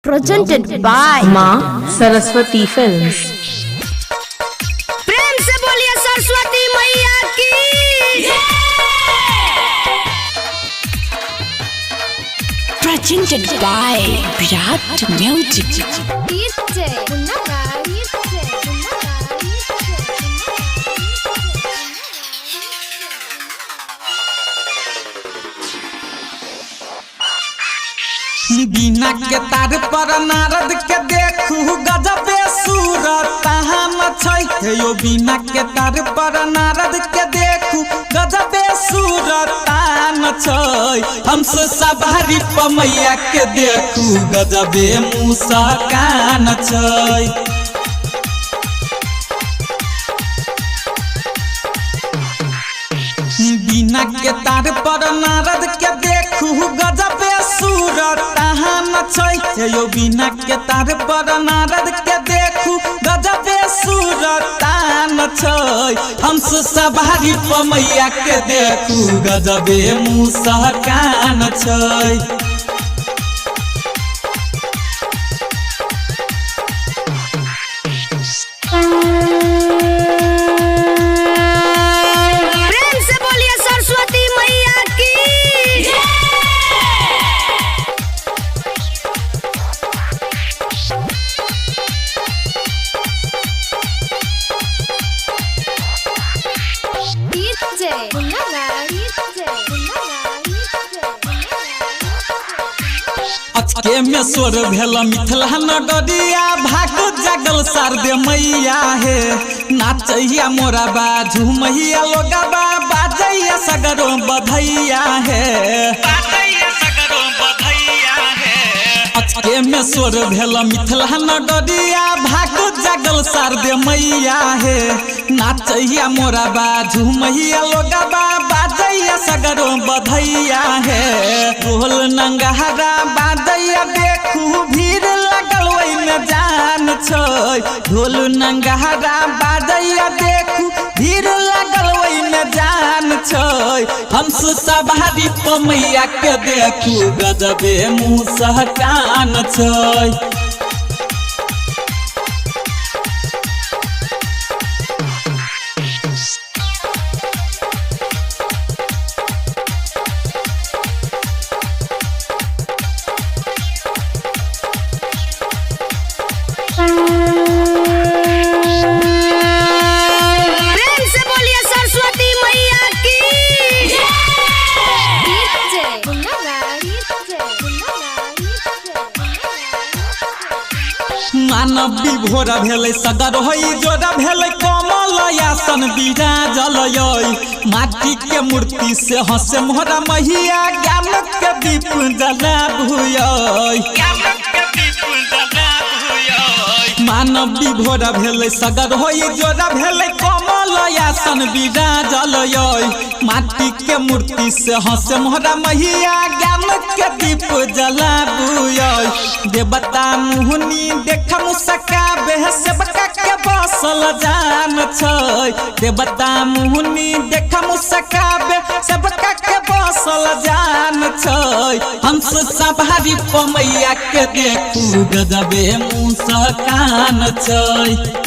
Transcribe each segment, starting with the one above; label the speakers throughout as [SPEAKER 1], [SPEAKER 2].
[SPEAKER 1] presented by
[SPEAKER 2] माँ Saraswati films.
[SPEAKER 1] प्रेम से बोलिए सरस्वती मैया की।
[SPEAKER 3] Presented by Virat Music.
[SPEAKER 4] बिना के तार पर नारद के देखू गजबे सूरत हम छै यो। बिना के तार पर नारद के देखू गजबे सूरत हम छै। हमसे सवारी पमैया के देखू गजबे मुस्कान छै। बिना के तार पर नारद के देखू गजबे सूरत हम छै यो। बिना के तार पर नारद के देखू गजबे सूरत हम छै। हमसे सवारी पमैया के देखू गजबे मुस्कान छै। अचके में स्वर भेल मिथिला नगरिया भाग जागल शारदे मैया हे। नाचैया मोरा बाजू मैया लोगबा बाजैया सगरो बधैया हे। अचके में स्वर भेल मिथिला नगरिया भाग जागल शारदे मैया हे। नाचैया मोरा बाजू मैया लोगबा बाजैया सगरो बधैया हे। ढोल नंगहरा बाजैया देखू भीड़ लगल ओइ में जान छै। ढोल नंगहरा बाजैया देखू भीड़ लगल ओइ में जान छै। हमसे सवारी पमैया के देखू गजबे मुस्कान छै। मानव विभोर भेलै सगर होई जोड़ा भेलै कमल आसन विराजल यै। माटी के मूर्ति से हंसे मोहरा मैया ज्ञान के दीप जलाबू यै। मानव विभोर भेलै सगर होई जोड़ा भेलै कमल आसन विराजल यै। माटी के मूर्ति से हंसे मोहरा मैया ज्ञान के दीप जलाबू यै। देवता मुहनी देख मुस्काबे सेवका के बसल जान छै। देवता मुहनी देख मुस्काबे सेवका के बसल जान छै। हमसे सवारी पमैया के देखू गजबे मुस्कान छै।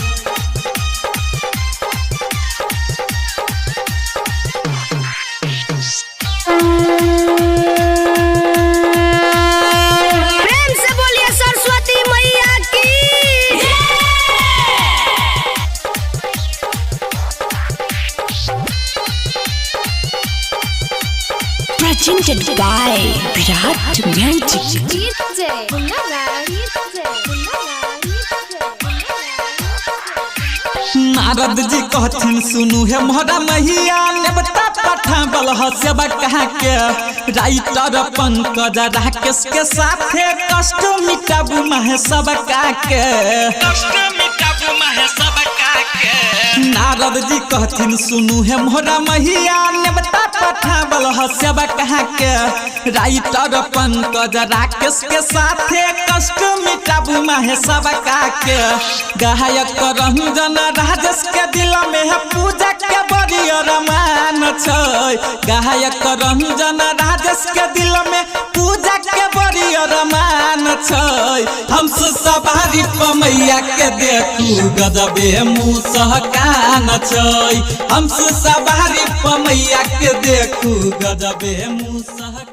[SPEAKER 3] Presented by Virat Music.
[SPEAKER 4] Narad ji कहथिन सुनू हे मोहरा मैया नेवता पठावल हसेबा कहा के। राइटर पंकज राकेश के साथे कष्ट मिटाबू महेशबा के। नारद जी कहथिन सुनू हे मोहरा मैया नेवता पठावल हसेबा कहा के। राइटर पंकज राकेश के साथे कष्ट मिटाबू महेशबा के। गायक रंजन राजेश के दिल में है पूजा के बड़ी अरमान छै। गायक रंजन राजेश के दिल में पूजा के बड़ी अरमान छै हंस सवारी पर मैया के देखू गजबे मुस्कान छै हंस सवारी पर मैया के देखू गजबे मुस्कान।